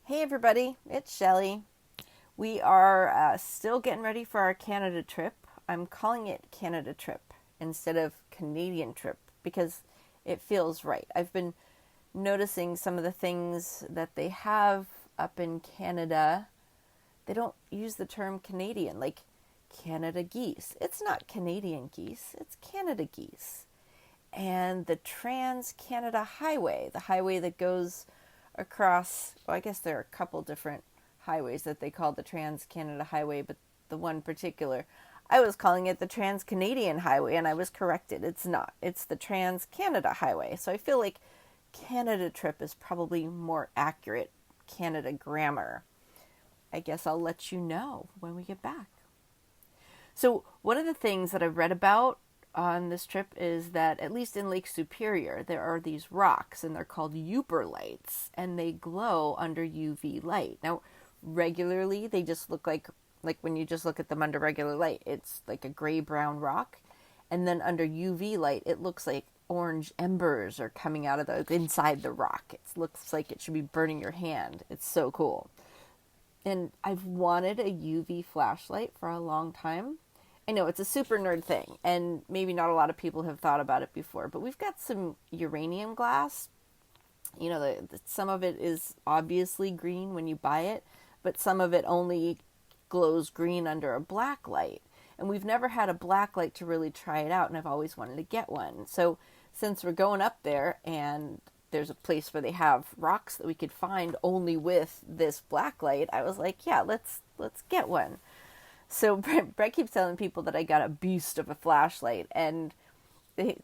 Hey everybody, it's Shelly. We are still getting ready for our Canada trip. I'm calling it Canada trip instead of Canadian trip because it feels right. I've been noticing some of the things that they have up in Canada. They don't use the term Canadian, like Canada geese. It's not Canadian geese, it's Canada geese. And the Trans-Canada Highway, the highway that goes across, well, I guess there are a couple different highways that they call the Trans-Canada Highway, but the one particular, I was calling it the Trans-Canadian Highway, and I was corrected. It's not. It's the Trans-Canada Highway. So I feel like Canada trip is probably more accurate Canada grammar. I guess I'll let you know when we get back. So one of the things that I've read about on this trip is that, at least in Lake Superior, there are these rocks, and they're called lights, and they glow under UV light. Now, regularly, they just look like when you just look at them under regular light, it's like a gray-brown rock, and then under UV light, it looks like orange embers are coming out of the inside the rock. It looks like it should be burning your hand. It's so cool. And I've wanted a UV flashlight for a long time. I know it's a super nerd thing, and maybe not a lot of people have thought about it before, but we've got some uranium glass. You know, some of it is obviously green when you buy it, but some of it only glows green under a black light. And we've never had a black light to really try it out, and I've always wanted to get one. So since we're going up there, and there's a place where they have rocks that we could find only with this black light, I was like, yeah, let's get one. So Brett keeps telling people that I got a beast of a flashlight, and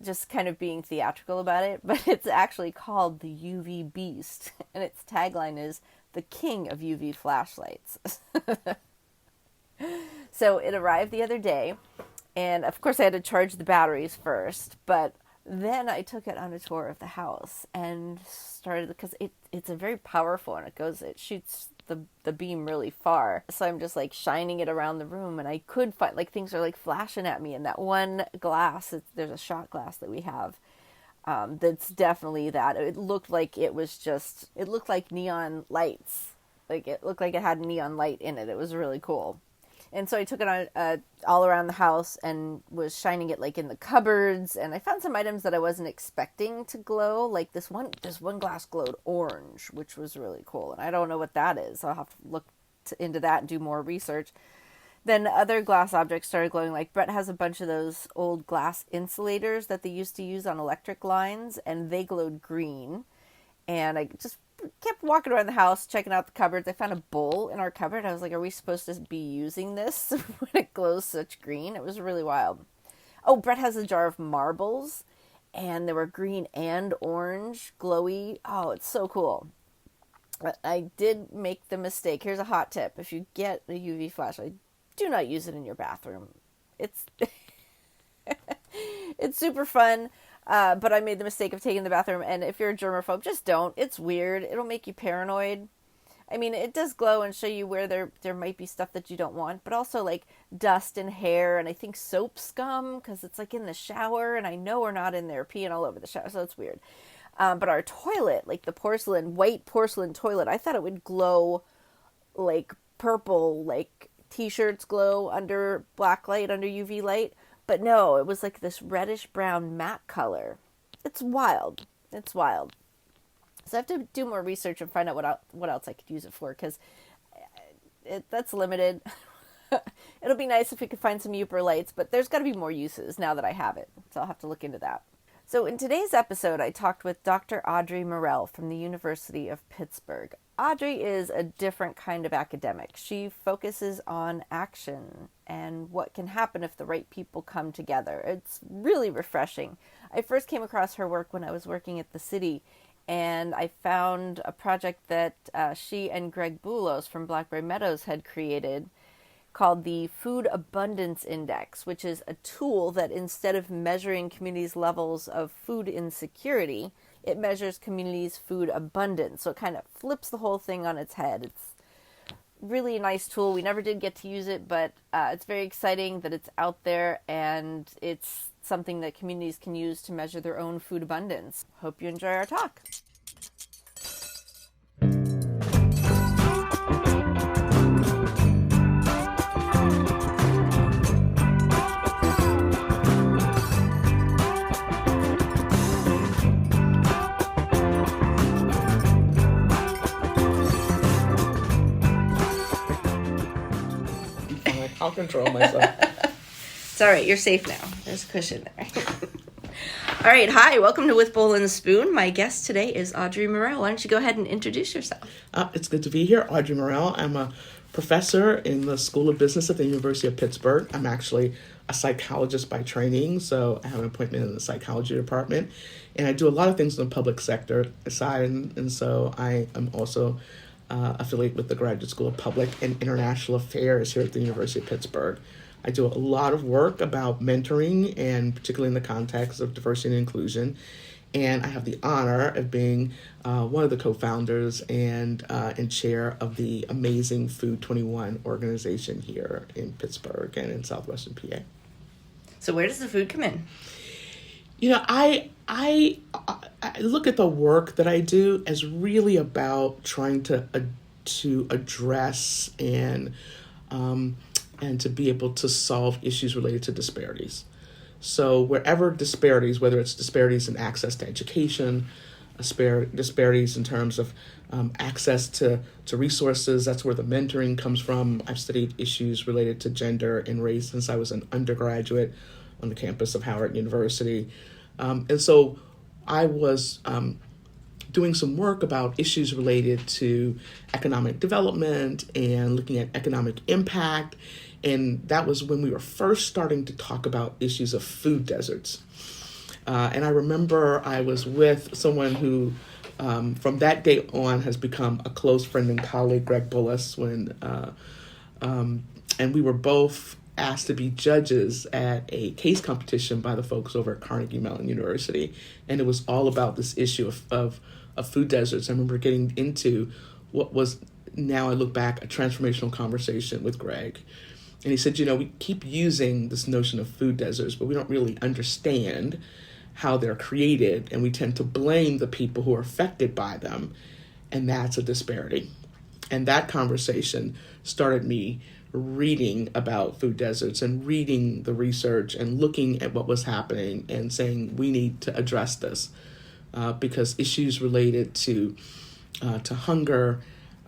just kind of being theatrical about it, but it's actually called the UV Beast, and its tagline is the king of UV flashlights. So it arrived the other day, and of course I had to charge the batteries first, but then I took it on a tour of the house and started, because it's a very powerful, and it shoots the beam really far. So I'm just like shining it around the room, and I could find, like, things are like flashing at me. And that one glass, there's a shot glass that we have, that's definitely that. It looked like it looked like neon lights. Like, it looked like it had neon light in it. It was really cool. And so I took it on all around the house and was shining it like in the cupboards. And I found some items that I wasn't expecting to glow. Like this one glass glowed orange, which was really cool. And I don't know what that is. I'll have to look into that and do more research. Then other glass objects started glowing. Like Brett has a bunch of those old glass insulators that they used to use on electric lines, and they glowed green. And I just kept walking around the house, checking out the cupboards. I found a bowl in our cupboard. I was like, are we supposed to be using this when it glows such green? It was really wild. Oh, Brett has a jar of marbles, and they were green and orange, glowy. Oh, it's so cool. But I did make the mistake. Here's a hot tip. If you get a UV flashlight, do not use it in your bathroom. It's it's super fun. But I made the mistake of taking the bathroom, and if you're a germaphobe, just don't. It's weird. It'll make you paranoid. I mean, it does glow and show you where there might be stuff that you don't want, but also like dust and hair, and I think soap scum, because it's like in the shower, and I know we're not in there peeing all over the shower, so it's weird. But our toilet, like the white porcelain toilet, I thought it would glow like purple, like t-shirts glow under black light, under UV light. But no, it was like this reddish-brown matte color. It's wild. It's wild. So I have to do more research and find out what else I could use it for, because that's limited. It'll be nice if we could find some Uper lights, but there's got to be more uses now that I have it. So I'll have to look into that. So in today's episode, I talked with Dr. Audrey Murrell from the University of Pittsburgh. Audrey is a different kind of academic. She focuses on action and what can happen if the right people come together. It's really refreshing. I first came across her work when I was working at the city, and I found a project that she and Greg Boulos from Blackberry Meadows had created called the Food Abundance Index, which is a tool that, instead of measuring communities' levels of food insecurity, it measures communities' food abundance. So it kind of flips the whole thing on its head. It's really a nice tool. We never did get to use it, but it's very exciting that it's out there, and it's something that communities can use to measure their own food abundance. Hope you enjoy our talk. I'll control myself. It's all right. You're safe now. There's a cushion there. All right. Hi. Welcome to With Bowl and Spoon. My guest today is Audrey Murrell. Why don't you go ahead and introduce yourself? It's good to be here. Audrey Murrell. I'm a professor in the School of Business at the University of Pittsburgh. I'm actually a psychologist by training, so I have an appointment in the psychology department. And I do a lot of things in the public sector side, and so I am also affiliated with the Graduate School of Public and International Affairs here at the University of Pittsburgh. I do a lot of work about mentoring, and particularly in the context of diversity and inclusion. And I have the honor of being one of the co-founders and chair of the amazing Food 21 organization here in Pittsburgh and in southwestern PA. So where does the food come in? You know, I look at the work that I do as really about trying to address and to be able to solve issues related to disparities. So wherever disparities, whether it's disparities in access to education, disparities in terms of access to resources, that's where the mentoring comes from. I've studied issues related to gender and race since I was an undergraduate on the campus of Howard University. And so I was doing some work about issues related to economic development and looking at economic impact. And that was when we were first starting to talk about issues of food deserts. And I remember I was with someone who, from that day on, has become a close friend and colleague, Greg Bullis, and we were both asked to be judges at a case competition by the folks over at Carnegie Mellon University. And it was all about this issue of food deserts. I remember getting into what was, now I look back, a transformational conversation with Greg. And he said, you know, we keep using this notion of food deserts, but we don't really understand how they're created. And we tend to blame the people who are affected by them. And that's a disparity. And that conversation started me reading about food deserts and reading the research and looking at what was happening and saying we need to address this because issues related to hunger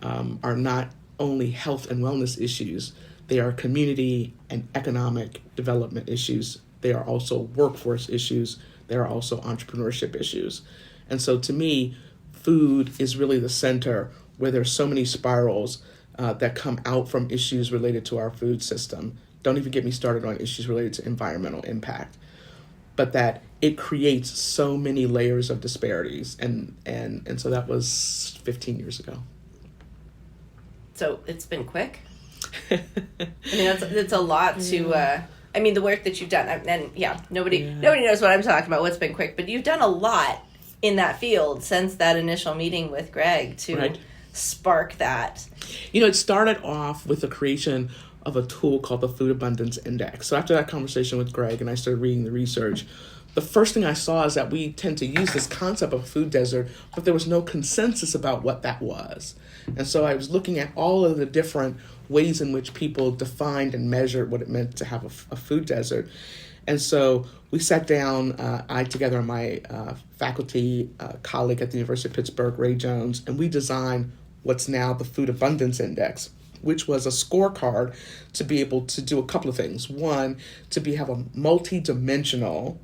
are not only health and wellness issues, they are community and economic development issues. They are also workforce issues. They are also entrepreneurship issues. And so to me, food is really the center where there's so many spirals that come out from issues related to our food system. Don't even get me started on issues related to environmental impact, but that it creates so many layers of disparities. And so that was 15 years ago. So it's been quick. I mean, that's a lot to, I mean, the work that you've done, and nobody knows what I'm talking about, what's been quick, but you've done a lot in that field since that initial meeting with Greg to spark that. You know, it started off with the creation of a tool called the Food Abundance Index. So after that conversation with Greg and I started reading the research, the first thing I saw is that we tend to use this concept of a food desert, but there was no consensus about what that was. And so I was looking at all of the different ways in which people defined and measured what it meant to have a food desert. And so we sat down, I together and my faculty colleague at the University of Pittsburgh, Ray Jones, and we designed what's now the Food Abundance Index, which was a scorecard to be able to do a couple of things. One, to have a multi-dimensional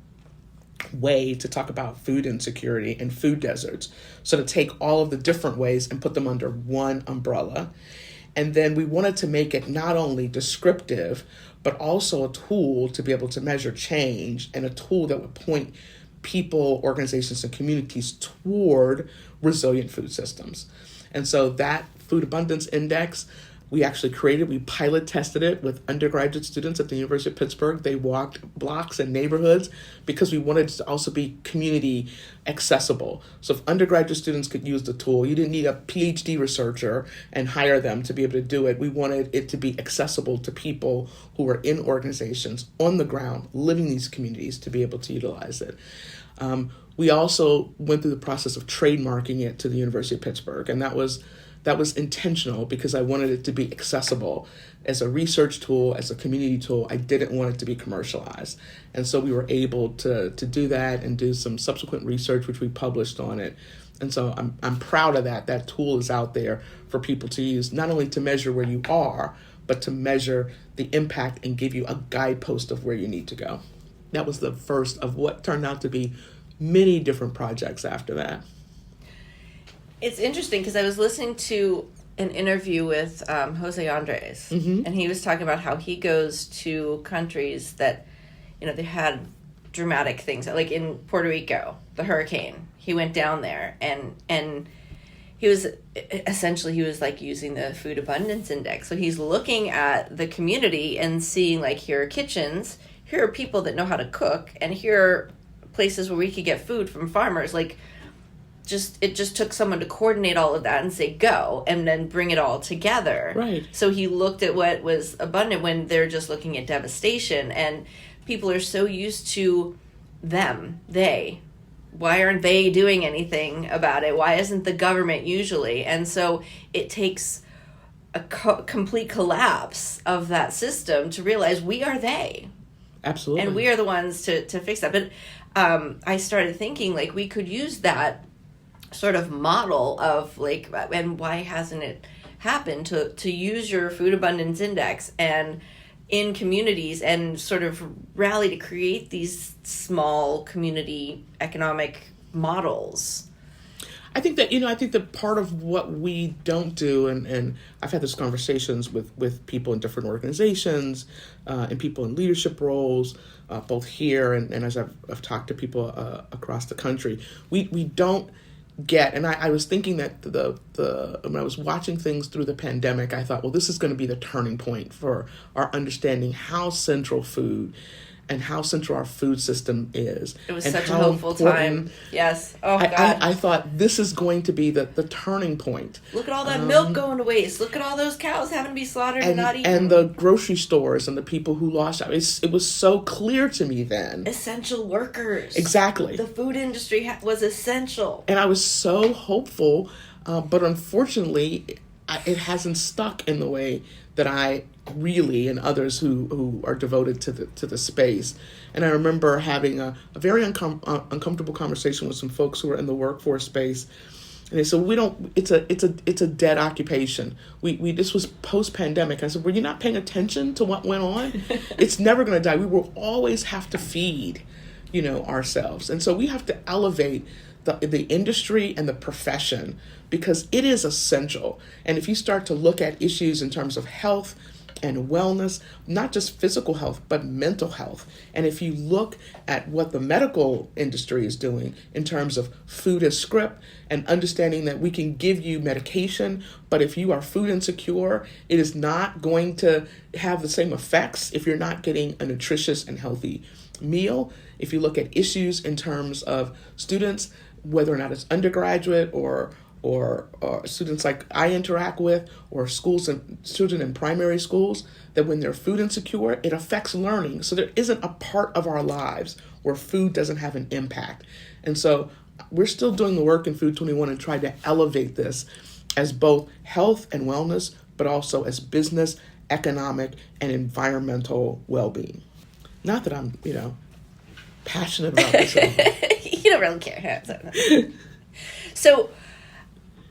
way to talk about food insecurity and food deserts. So to take all of the different ways and put them under one umbrella. And then we wanted to make it not only descriptive, but also a tool to be able to measure change and a tool that would point people, organizations, and communities toward resilient food systems. And so that Food Abundance Index, we actually created, we pilot tested it with undergraduate students at the University of Pittsburgh. They walked blocks and neighborhoods because we wanted it to also be community accessible. So if undergraduate students could use the tool, you didn't need a PhD researcher and hire them to be able to do it. We wanted it to be accessible to people who are in organizations on the ground, living in these communities, to be able to utilize it. We also went through the process of trademarking it to the University of Pittsburgh, and that was intentional because I wanted it to be accessible as a research tool, as a community tool. I didn't want it to be commercialized. And so we were able to do that and do some subsequent research, which we published on it. And so I'm proud of that. That tool is out there for people to use, not only to measure where you are, but to measure the impact and give you a guidepost of where you need to go. That was the first of what turned out to be many different projects after that. It's interesting because I was listening to an interview with Jose Andres, and he was talking about how he goes to countries that, they had dramatic things, like in Puerto Rico, the hurricane. He went down there, and he was like using the food abundance index. So he's looking at the community and seeing, like, here are kitchens, here are people that know how to cook, and here are places where we could get food from farmers. Like, it just took someone to coordinate all of that and say go, and then bring it all together. Right. So he looked at what was abundant when they're just looking at devastation, and people are so used to they. Why aren't they doing anything about it? Why isn't the government usually? And so it takes a complete collapse of that system to realize we are they. Absolutely. And we are the ones to fix that. But I started thinking, like, we could use that sort of model of, like, and why hasn't it happened to use your food abundance index and in communities and sort of rally to create these small community economic models. I think that part of what we don't do, and I've had these conversations with people in different organizations and people in leadership roles, both here and as I've talked to people across the country, we don't get, and I was thinking that when I was watching things through the pandemic, I thought, well, this is going to be the turning point for our understanding how central food and how central our food system is. It was such a hopeful time. Yes. Oh, God. I thought this is going to be the turning point. Look at all that milk going to waste. Look at all those cows having to be slaughtered and not eaten. And the grocery stores and the people who lost jobs. It was so clear to me then. Essential workers. Exactly. The food industry was essential. And I was so hopeful, but unfortunately, it hasn't stuck in the way that I really, and others who are devoted to the space. And I remember having a very uncomfortable conversation with some folks who were in the workforce space, and they said, it's a dead occupation. We this was post-pandemic. I said, were you not paying attention to what went on? It's never going to die. We will always have to feed, ourselves, and so we have to elevate the industry and the profession, because it is essential. And if you start to look at issues in terms of health and wellness, not just physical health, but mental health, and if you look at what the medical industry is doing in terms of food as script and understanding that we can give you medication, but if you are food insecure, it is not going to have the same effects if you're not getting a nutritious and healthy meal. If you look at issues in terms of students, whether or not it's undergraduate or students like I interact with, or schools and children in primary schools, that when they're food insecure, it affects learning. So there isn't a part of our lives where food doesn't have an impact. And so we're still doing the work in Food 21 and trying to elevate this as both health and wellness, but also as business, economic, and environmental well-being. Not that I'm, passionate about this. You don't really care. So,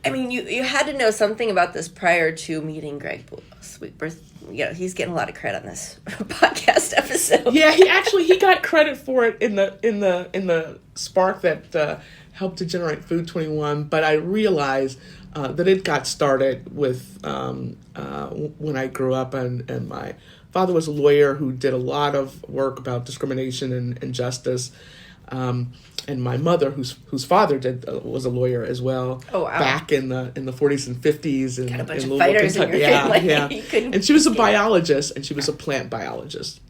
I mean, you had to know something about this prior to meeting Greg Poulos. He's getting a lot of credit on this podcast episode. Yeah, he got credit for it in the spark that helped to generate Food 21. But I realized that it got started with when I grew up, and my father was a lawyer who did a lot of work about discrimination and justice. And my mother, whose father was a lawyer as well. Oh, wow. Back in the 40s and 50s in a bunch in of fighters in your family. Yeah. And she was a biologist, and she was a plant biologist.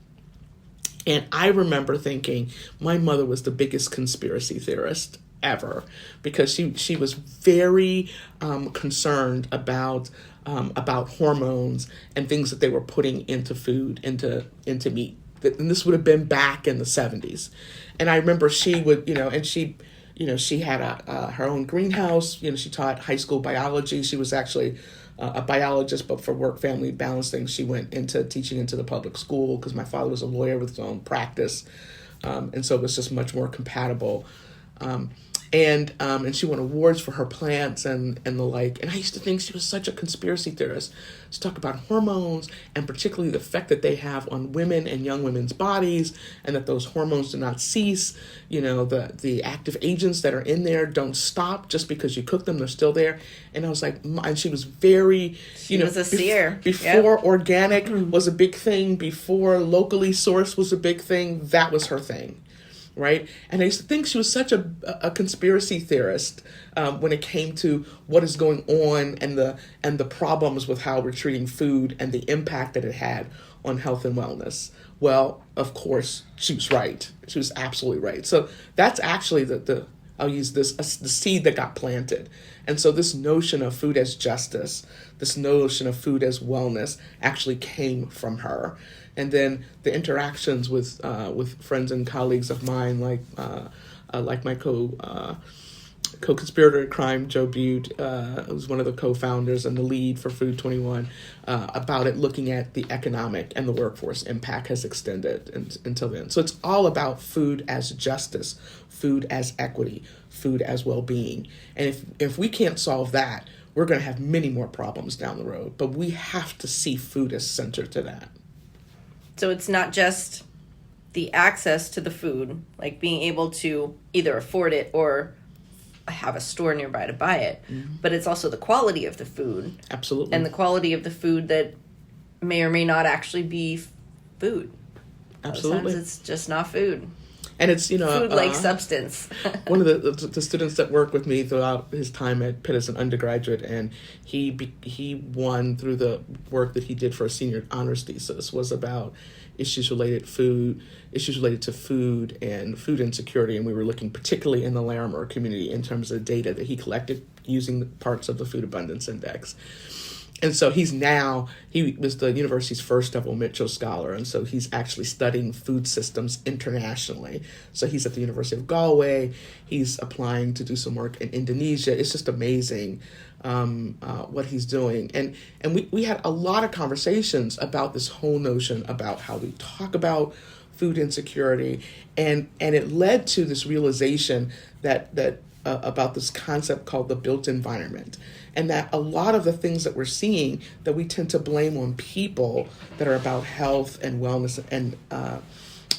And I remember thinking my mother was the biggest conspiracy theorist ever, because she was very concerned about hormones and things that they were putting into food, into meat. And this would have been back in the 70s. And I remember she would, she had her own greenhouse. She taught high school biology. She was actually a biologist, but for work-family balance things, she went into teaching into the public school because my father was a lawyer with his own practice. And so it was just much more compatible. And she won awards for her plants and the like. And I used to think she was such a conspiracy theorist. To talk about hormones and particularly the effect that they have on women and young women's bodies, and that those hormones do not cease. The active agents that are in there don't stop just because you cook them; they're still there. And I was like, and she was very, she was a seer. Before organic was a big thing, before locally sourced was a big thing, that was her thing. Right? And I used to think she was such a conspiracy theorist when it came to what is going on and the problems with how we're treating food and the impact that it had on health and wellness. Well, of course, she was right. She was absolutely right. So that's actually I'll use this, the seed that got planted. And so this notion of food as justice, this notion of food as wellness actually came from her. And then the interactions with friends and colleagues of mine, like my co-conspirator in crime, Joe Butte, who's one of the co-founders and the lead for Food 21, about it, looking at the economic and the workforce impact has extended until then. So it's all about food as justice, food as equity, food as well-being. And if we can't solve that, we're going to have many more problems down the road. But we have to see food as central to that. So it's not just the access to the food, like being able to either afford it or have a store nearby to buy it, but it's also the quality of the food. Absolutely. And the quality of the food that may or may not actually be food. Absolutely. Sometimes it's just not food. And it's, food-like substance. One of the students that worked with me throughout his time at Pitt as an undergraduate, and he won through the work that he did for a senior honors thesis, was about issues related to food and food insecurity. And we were looking particularly in the Larimer community in terms of data that he collected using the parts of the Food Abundance Index. And so he was the university's first ever Mitchell Scholar, and so he's actually studying food systems internationally. So he's at the University of Galway. He's applying to do some work in Indonesia. It's just amazing what he's doing. And we had a lot of conversations about this whole notion about how we talk about food insecurity, and it led to this realization that about this concept called the built environment. And that a lot of the things that we're seeing that we tend to blame on people that are about health and wellness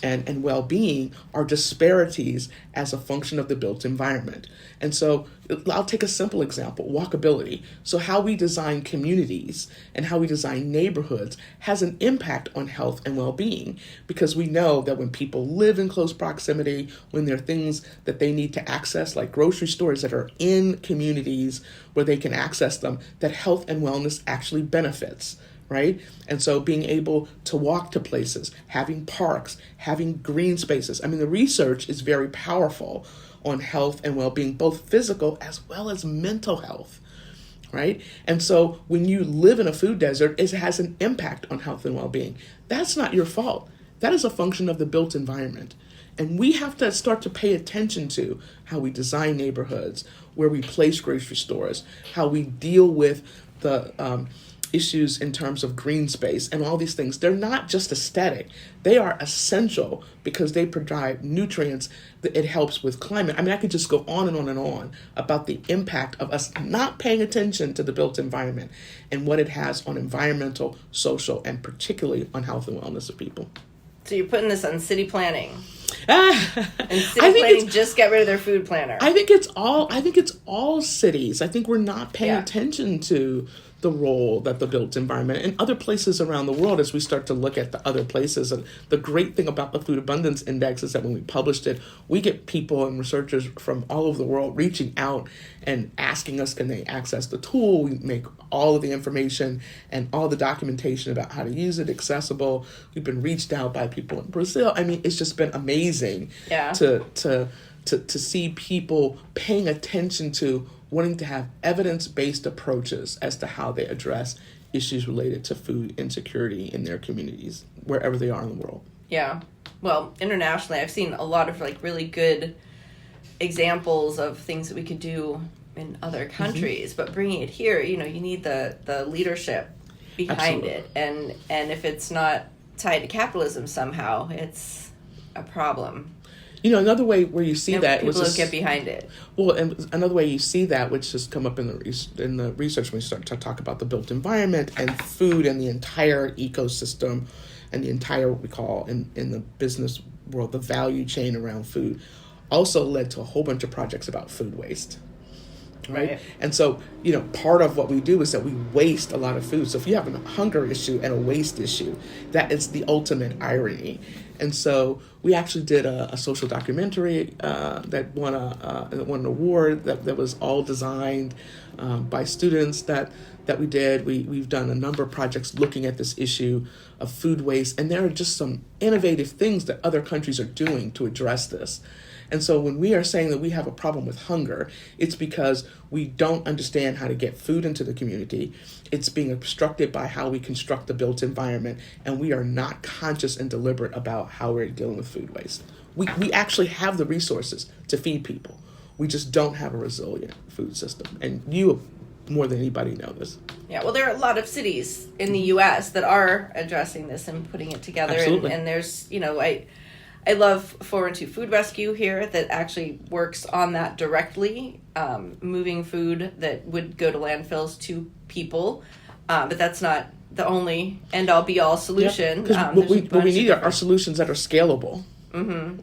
and well-being are disparities as a function of the built environment. And so I'll take a simple example, walkability. So how we design communities and how we design neighborhoods has an impact on health and well-being, because we know that when people live in close proximity, when there are things that they need to access, like grocery stores that are in communities where they can access them, that health and wellness actually benefits. Right? And so being able to walk to places, having parks, having green spaces. I mean, the research is very powerful on health and well-being, both physical as well as mental health. Right? And so when you live in a food desert, it has an impact on health and well-being. That's not your fault. That is a function of the built environment. And we have to start to pay attention to how we design neighborhoods, where we place grocery stores, how we deal with the issues in terms of green space and all these things. They're not just aesthetic. They are essential because they provide nutrients. It helps with climate. I mean, I could just go on and on and on about the impact of us not paying attention to the built environment and what it has on environmental, social, and particularly on health and wellness of people. So you're putting this on city planning. And city planning just get rid of their food planner. I think it's all cities. I think we're not paying attention to the role that the built environment and other places around the world, as we start to look at the other places. And the great thing about the Food Abundance Index is that when we published it, we get people and researchers from all over the world reaching out and asking us, can they access the tool? We make all of the information and all the documentation about how to use it accessible. We've been reached out by people in Brazil. I mean, it's just been amazing to see people paying attention to wanting to have evidence-based approaches as to how they address issues related to food insecurity in their communities, wherever they are in the world. Yeah. Well, internationally, I've seen a lot of really good examples of things that we could do in other countries, but bringing it here, you need the leadership behind it. And if it's not tied to capitalism somehow, it's a problem. Another way where you see and that people was don't get behind it. well, and another way you see that, which has come up in the research when we start to talk about the built environment and food and the entire ecosystem and the entire, what we call in the business world, the value chain around food, also led to a whole bunch of projects about food waste. Right. And so, part of what we do is that we waste a lot of food. So if you have a hunger issue and a waste issue, that is the ultimate irony. And so we actually did a social documentary that won an award that was all designed by students that we did. We've done a number of projects looking at this issue of food waste, and there are just some innovative things that other countries are doing to address this. And so when we are saying that we have a problem with hunger, it's because we don't understand how to get food into the community. It's being obstructed by how we construct the built environment, and we are not conscious and deliberate about how we're dealing with food waste. We actually have the resources to feed people. We just don't have a resilient food system. And you, more than anybody, know this. Yeah, well, there are a lot of cities in the U.S. that are addressing this and putting it together. Absolutely. And there's, I love 412 Food Rescue here that actually works on that directly, moving food that would go to landfills to people. But that's not the only end-all be-all solution. What we need are solutions that are scalable,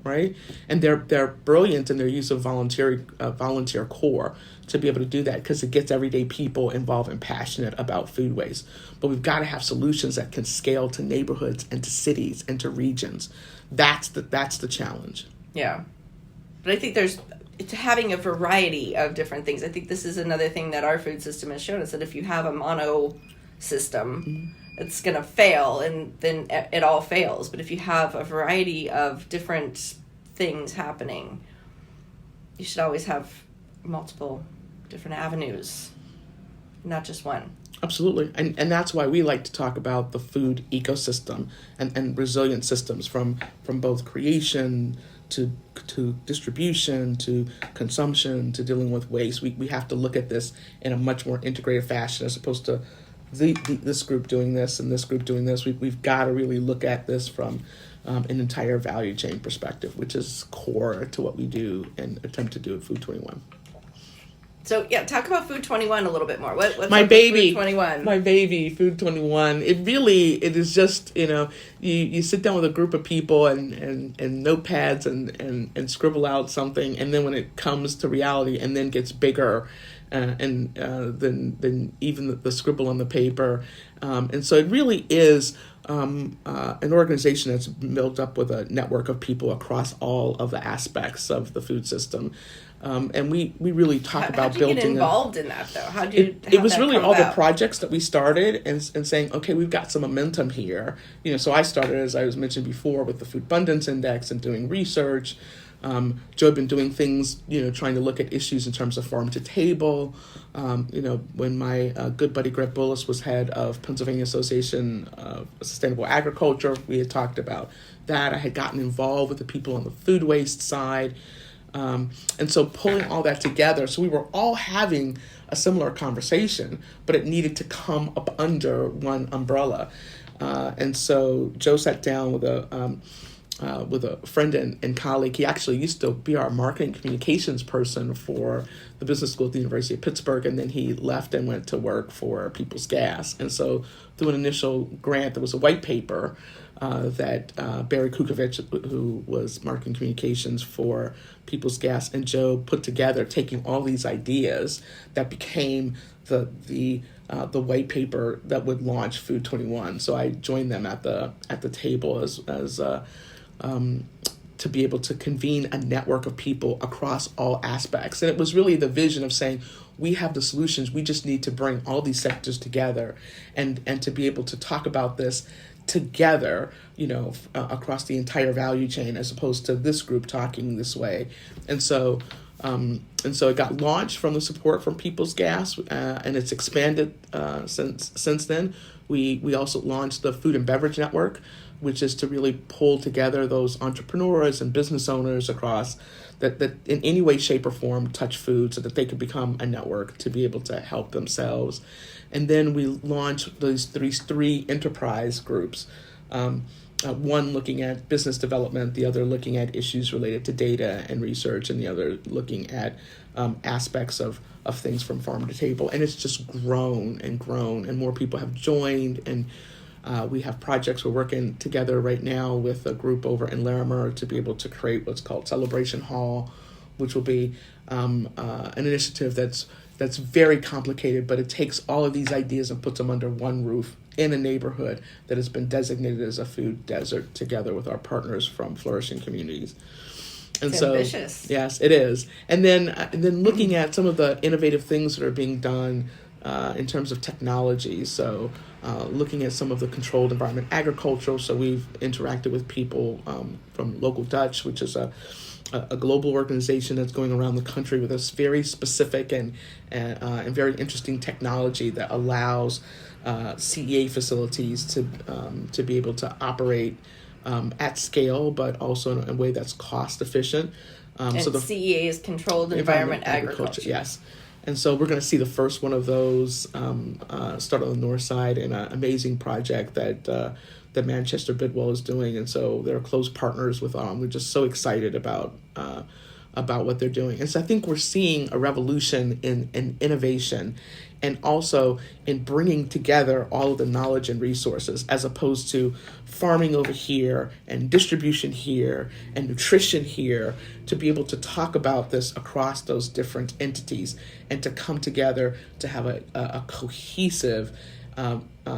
right? And they're brilliant in their use of volunteer core to be able to do that, because it gets everyday people involved and passionate about food waste. But we've got to have solutions that can scale to neighborhoods and to cities and to regions. That's the challenge. Yeah. But I think it's having a variety of different things. I think this is another thing that our food system has shown us, that if you have a mono system, it's going to fail, and then it all fails. But if you have a variety of different things happening, you should always have multiple different avenues, not just one. Absolutely. And that's why we like to talk about the food ecosystem and resilient systems from both creation to distribution to consumption to dealing with waste. We have to look at this in a much more integrated fashion, as opposed to this group doing this and this group doing this. We've got to really look at this from an entire value chain perspective, which is core to what we do and attempt to do at Food 21. So, talk about Food 21 a little bit more. What's my baby, Food 21? My baby, Food 21. It is just, you sit down with a group of people and notepads and scribble out something, and then when it comes to reality and then gets bigger than even the scribble on the paper. And so it really is an organization that's built up with a network of people across all of the aspects of the food system. And we really talk about building. How did you get involved in that, though? It was really all the projects that we started and saying, okay, we've got some momentum here. So I started, as I was mentioned before, with the Food Abundance Index and doing research. Joe had been doing things, trying to look at issues in terms of farm to table. When my good buddy Greg Bullis was head of Pennsylvania Association of Sustainable Agriculture, we had talked about that. I had gotten involved with the people on the food waste side. And so pulling all that together, so we were all having a similar conversation, but it needed to come up under one umbrella. And so Joe sat down with a friend and colleague. He actually used to be our marketing communications person for the business school at the University of Pittsburgh, and then he left and went to work for People's Gas. And so through an initial grant, there was a white paper that Barry Kukovich, who was marketing communications for People's Gas, and Joe put together, taking all these ideas that became the white paper that would launch Food 21. So I joined them at the table as to be able to convene a network of people across all aspects. And it was really the vision of saying, we have the solutions, we just need to bring all these sectors together and to be able to talk about this together, across the entire value chain, as opposed to this group talking this way. And so it got launched from the support from People's Gas, and it's expanded since then. We also launched the Food and Beverage Network, which is to really pull together those entrepreneurs and business owners across that in any way, shape, or form touch food, so that they could become a network to be able to help themselves. And then we launched these three enterprise groups. one looking at business development, the other looking at issues related to data and research, and the other looking at aspects of things from farm to table. And it's just grown, and more people have joined, and we have projects we're working together right now with a group over in Larimer to be able to create what's called Celebration Hall, which will be an initiative that's very complicated, but it takes all of these ideas and puts them under one roof in a neighborhood that has been designated as a food desert, together with our partners from Flourishing Communities. And it's so, ambitious. yes, it is. And then looking at some of the innovative things that are being done in terms of technology. So looking at some of the controlled environment agriculture. So we've interacted with people from Local Dutch, which is a global organization that's going around the country with this very specific and very interesting technology that allows CEA facilities to be able to operate at scale, but also in a way that's cost efficient. And so the CEA is controlled environment agriculture. Yes. And so we're going to see the first one of those start on the north side in an amazing project that Manchester Bidwell is doing. And so they're close partners with We're just so excited about what they're doing. And so I think we're seeing a revolution in innovation, and also in bringing together all of the knowledge and resources, as opposed to farming over here and distribution here and nutrition here, to be able to talk about this across those different entities and to come together to have a cohesive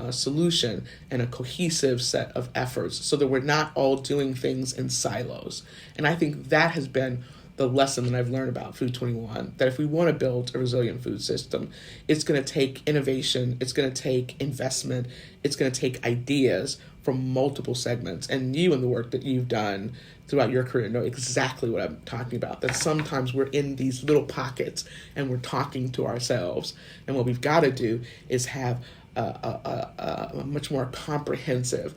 solution and a cohesive set of efforts, so that we're not all doing things in silos. And I think that has been the lesson that I've learned about Food 21, that if we want to build a resilient food system, it's going to take innovation, it's going to take investment, it's going to take ideas from multiple segments. And you and the work that you've done throughout your career know exactly what I'm talking about, that sometimes we're in these little pockets and we're talking to ourselves. And what we've got to do is have a much more comprehensive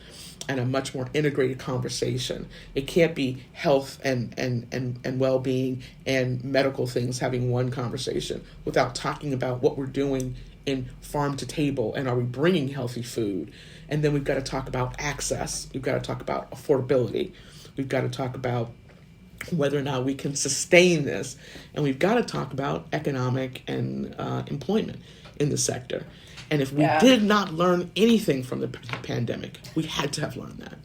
and a much more integrated conversation. It can't be health and well-being and medical things having one conversation without talking about what we're doing in farm to table, and are we bringing healthy food? And then we've got to talk about access. We've got to talk about affordability. We've got to talk about whether or not we can sustain this. And we've got to talk about economic and employment in the sector. And if we did not learn anything from the pandemic, we had to have learned that.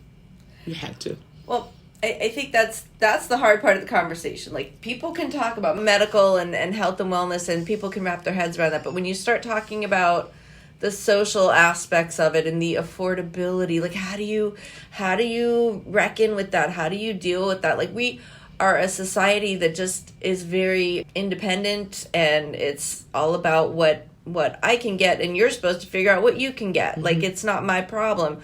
We had to. Well, I think that's the hard part of the conversation. Like, people can talk about medical and health and wellness, and people can wrap their heads around that. But when you start talking about the social aspects of it and the affordability, like, how do you reckon with that? How do you deal with that? Like, we are a society that just is very independent, and it's all about what I can get, and you're supposed to figure out what you can get. Mm-hmm. Like, it's not my problem.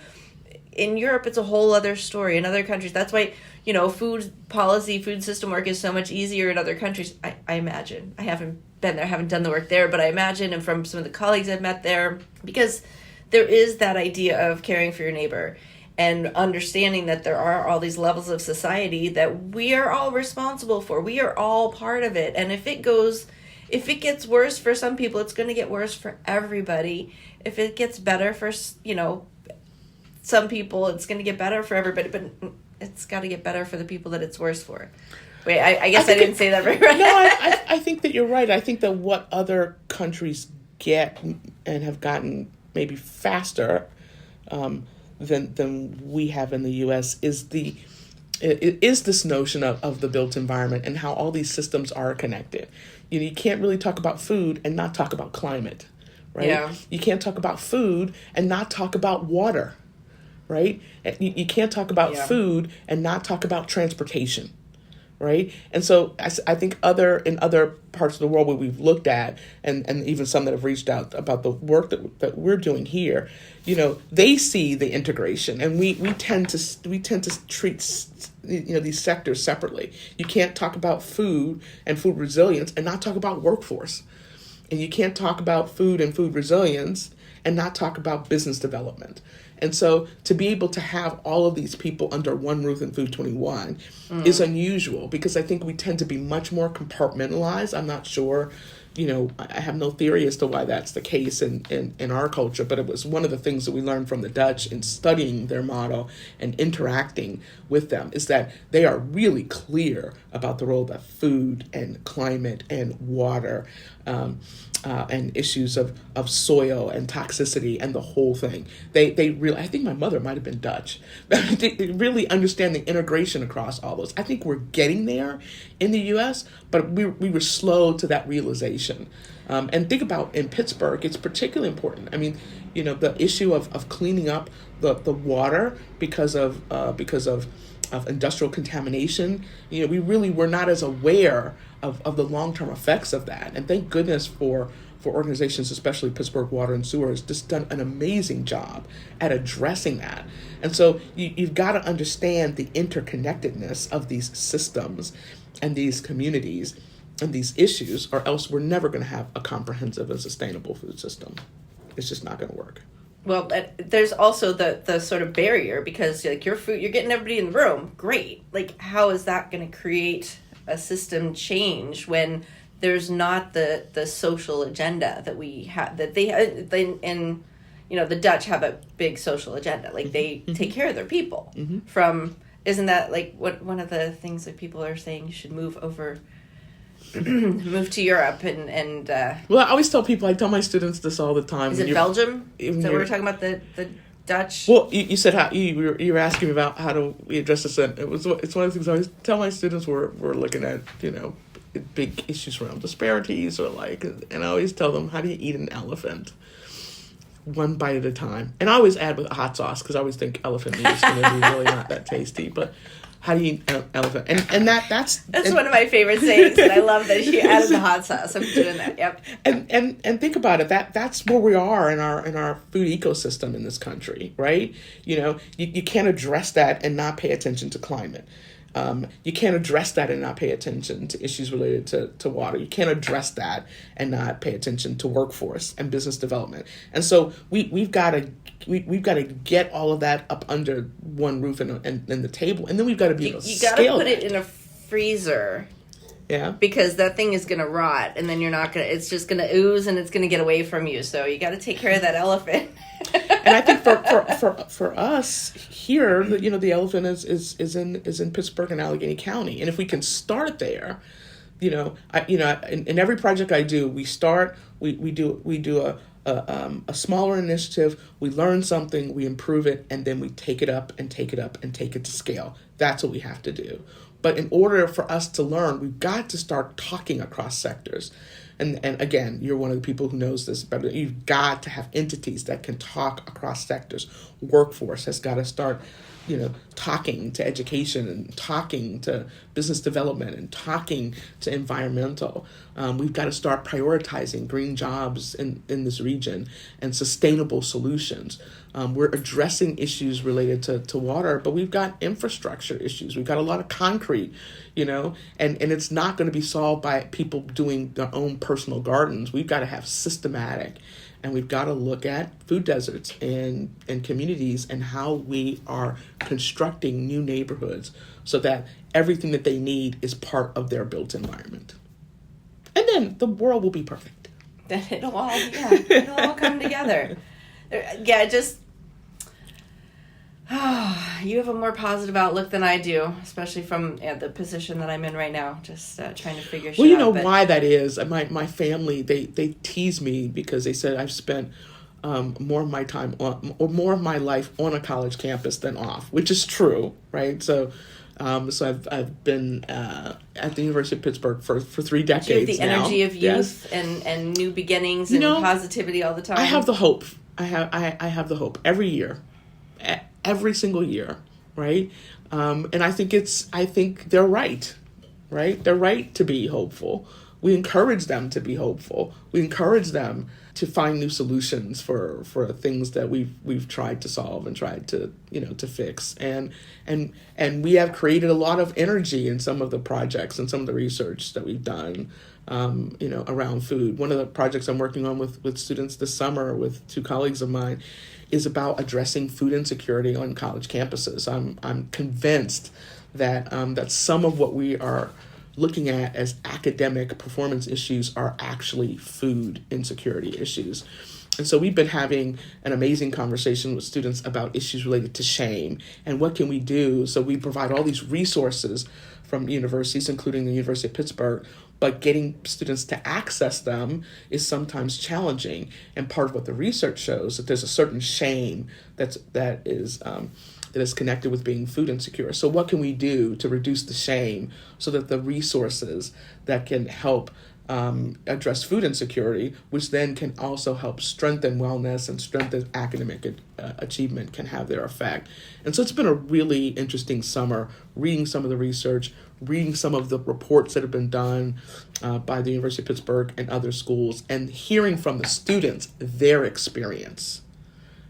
In Europe, it's a whole other story. In other countries, that's why, food policy, food system work is so much easier in other countries. I imagine. I haven't been there, I haven't done the work there, but I imagine, and from some of the colleagues I've met there, because there is that idea of caring for your neighbor and understanding that there are all these levels of society that we are all responsible for. We are all part of it. And if it gets worse for some people, it's going to get worse for everybody. If it gets better for, some people, it's going to get better for everybody, but it's got to get better for the people that it's worse for. Wait, I guess I didn't say that very right. No, I think that you're right. I think that what other countries get and have gotten maybe faster than we have in the U.S. is this notion of the built environment and how all these systems are connected. You can't really talk about food and not talk about climate, right? Yeah. You can't talk about food and not talk about water, right? You can't talk about food and not talk about transportation, right? And so I think in other parts of the world where we've looked at, and even some that have reached out about the work that we're doing here, they see the integration, and we tend to treat these sectors separately. You can't talk about food and food resilience and not talk about workforce, and you can't talk about food and food resilience and not talk about business development. And so to be able to have all of these people under one roof in Food 21 is unusual, because I think we tend to be much more compartmentalized. I'm not sure, I have no theory as to why that's the case in our culture, but it was one of the things that we learned from the Dutch in studying their model and interacting with them, is that they are really clear about the role that food and climate and water and issues of soil and toxicity and the whole thing. They really, I think my mother might have been Dutch. They really understand the integration across all those. I think we're getting there in the U.S., but we were slow to that realization. And think about in Pittsburgh, it's particularly important. I mean, the issue of cleaning up the water because of industrial contamination. We really were not as aware of the long-term effects of that. And thank goodness for organizations, especially Pittsburgh Water and Sewer, has just done an amazing job at addressing that. And so you've got to understand the interconnectedness of these systems and these communities and these issues, or else we're never going to have a comprehensive and sustainable food system. It's just not going to work. Well, there's also the sort of barrier, because like your food, you're getting everybody in the room. Great. Like, how is that going to create a system change when there's not the social agenda that we have, that they and the Dutch have a big social agenda. Like, they take care of their people. Isn't that like what one of the things that people are saying, you should move to Europe and well, I always tell people, I tell my students this all the time. Is it Belgium? So we're talking about the Dutch. Well, you said how you were asking me about how do we address this, and it's one of the things I always tell my students. We're looking at big issues around disparities, or and I always tell them, how do you eat an elephant? One bite at a time. And I always add with hot sauce, because I always think elephant meat is going to be really not that tasty, but how do you eat an elephant? And that's one of my favorite sayings, and I love that she added the hot sauce. I'm doing that. Yep. And think about it. That's where we are in our food ecosystem in this country, right? You can't address that and not pay attention to climate. You can't address that and not pay attention to issues related to water. You can't address that and not pay attention to workforce and business development. And so we've got to get all of that up under one roof and the table, and then we've got to be able to scale. You got to put it in a freezer. Yeah. Because that thing is going to rot, and then it's just going to ooze, and it's going to get away from you. So you got to take care of that elephant. And I think for us here, the elephant is in Pittsburgh and Allegheny County. And if we can start there, in every project I do, we do a smaller initiative, we learn something, we improve it, and then we take it up and take it up and take it to scale. That's what we have to do. But in order for us to learn, we've got to start talking across sectors. And again, you're one of the people who knows this better. You've got to have entities that can talk across sectors. Workforce has got to start, talking to education and talking to business development and talking to environmental. We've got to start prioritizing green jobs in this region and sustainable solutions. We're addressing issues related to water, but we've got infrastructure issues. We've got a lot of concrete, and it's not going to be solved by people doing their own personal gardens. We've got to have systematic, and we've got to look at food deserts and communities and how we are constructing new neighborhoods so that everything that they need is part of their built environment. And then the world will be perfect. Then it'll all come together. Yeah, you have a more positive outlook than I do, especially from the position that I'm in right now. Just trying to figure shit out. Why that is. My family, they tease me because they said I've spent more of my time or more of my life on a college campus than off, which is true, right? So I've been at the University of Pittsburgh for 3 decades now. Do you have the energy of youth and new beginnings and positivity all the time? I have the hope. I have the hope every year. Every single year, right? And I think they're right? They're right to be hopeful. We encourage them to be hopeful. We encourage them to find new solutions for things that we've tried to solve and tried to to fix. And we have created a lot of energy in some of the projects and some of the research that we've done around food. One of the projects I'm working on with students this summer with 2 colleagues of mine is about addressing food insecurity on college campuses. I'm convinced that some of what we are looking at as academic performance issues are actually food insecurity issues. And so we've been having an amazing conversation with students about issues related to shame and what can we do. So we provide all these resources from universities, including the University of Pittsburgh, but getting students to access them is sometimes challenging. And part of what the research shows that there's a certain shame that is connected with being food insecure. So what can we do to reduce the shame so that the resources that can help address food insecurity, which then can also help strengthen wellness and strengthen academic achievement, can have their effect. And so it's been a really interesting summer, reading some of the research, reading some of the reports that have been done by the University of Pittsburgh and other schools, and hearing from the students their experience.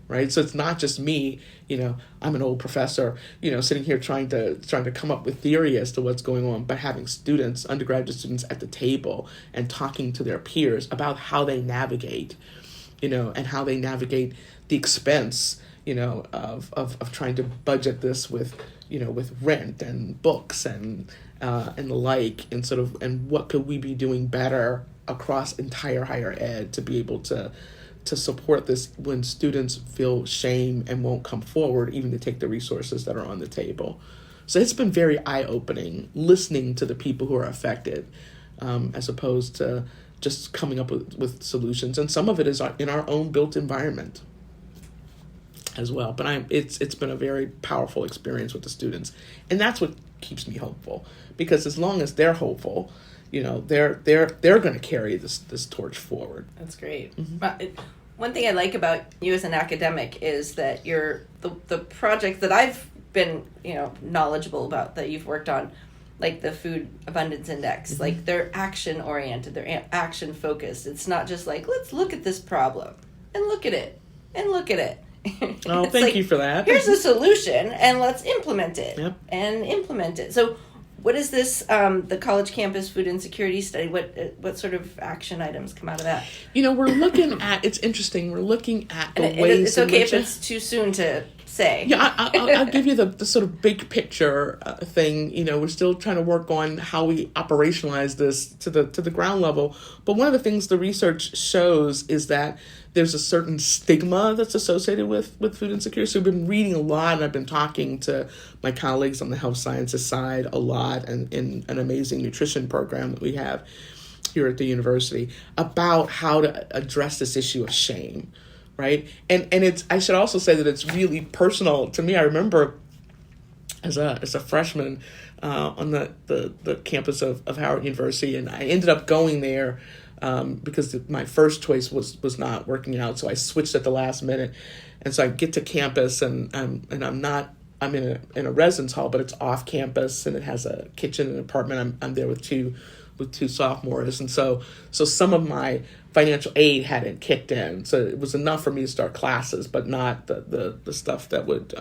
Right, so it's not just me. I'm an old professor. Sitting here trying to come up with theory as to what's going on, but having students, undergraduate students, at the table and talking to their peers about how they navigate, and how they navigate the expense, of trying to budget this with rent and books and the like, and what could we be doing better across entire higher ed to be able to support this when students feel shame and won't come forward even to take the resources that are on the table. So it's been very eye-opening listening to the people who are affected, as opposed to just coming up with solutions. And some of it is in our own built environment as well. But it's been a very powerful experience with the students. And that's what keeps me hopeful, because as long as they're hopeful, they're going to carry this torch forward. That's great. Mm-hmm. One thing I like about you as an academic is that the project that I've been knowledgeable about that you've worked on, like the Food Abundance Index, mm-hmm. like they're action oriented, they're action focused. It's not just like, let's look at this problem and look at it and look at it. Oh, thank you for that. Here's a solution and let's implement it. Yep. And implement it. So what is this, the college campus food insecurity study? What sort of action items come out of that? We're looking at, it's interesting, we're looking at the ways it's okay if it's too soon to say. Yeah, I'll give you the sort of big picture thing. We're still trying to work on how we operationalize this to the ground level. But one of the things the research shows is that there's a certain stigma that's associated with food insecurity. So we've been reading a lot, and I've been talking to my colleagues on the health sciences side a lot, and in an amazing nutrition program that we have here at the university about how to address this issue of shame, right? And it's, I should also say that it's really personal to me. I remember as a freshman on the campus of Howard University, and I ended up going there because my first choice was not working out, so I switched at the last minute. And so I get to campus, and I'm in a residence hall, but it's off campus, and it has a kitchen and an apartment. I'm there with two sophomores, and so some of my financial aid hadn't kicked in, so it was enough for me to start classes, but not the stuff that would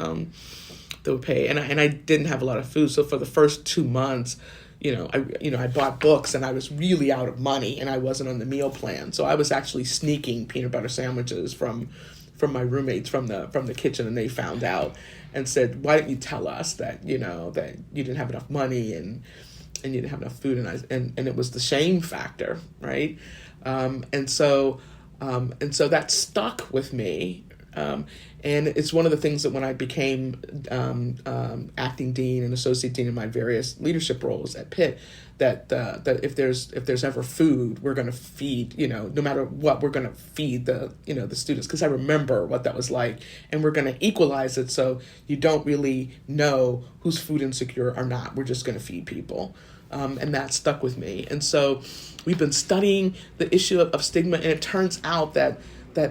pay. And I didn't have a lot of food, so for the first 2 months, I bought books, and I was really out of money, and I wasn't on the meal plan. So I was actually sneaking peanut butter sandwiches from my roommates from the kitchen, and they found out and said, "Why didn't you tell us that that you didn't have enough money and you didn't have enough food?" And it was the shame factor, right? And so that stuck with me. And it's one of the things that when I became acting dean and associate dean in my various leadership roles at Pitt, that if there's ever food, we're going to feed, no matter what, we're going to feed the students, because I remember what that was like, and we're going to equalize it so you don't really know who's food insecure or not. We're just going to feed people. And that stuck with me. And so we've been studying the issue of stigma, and it turns out that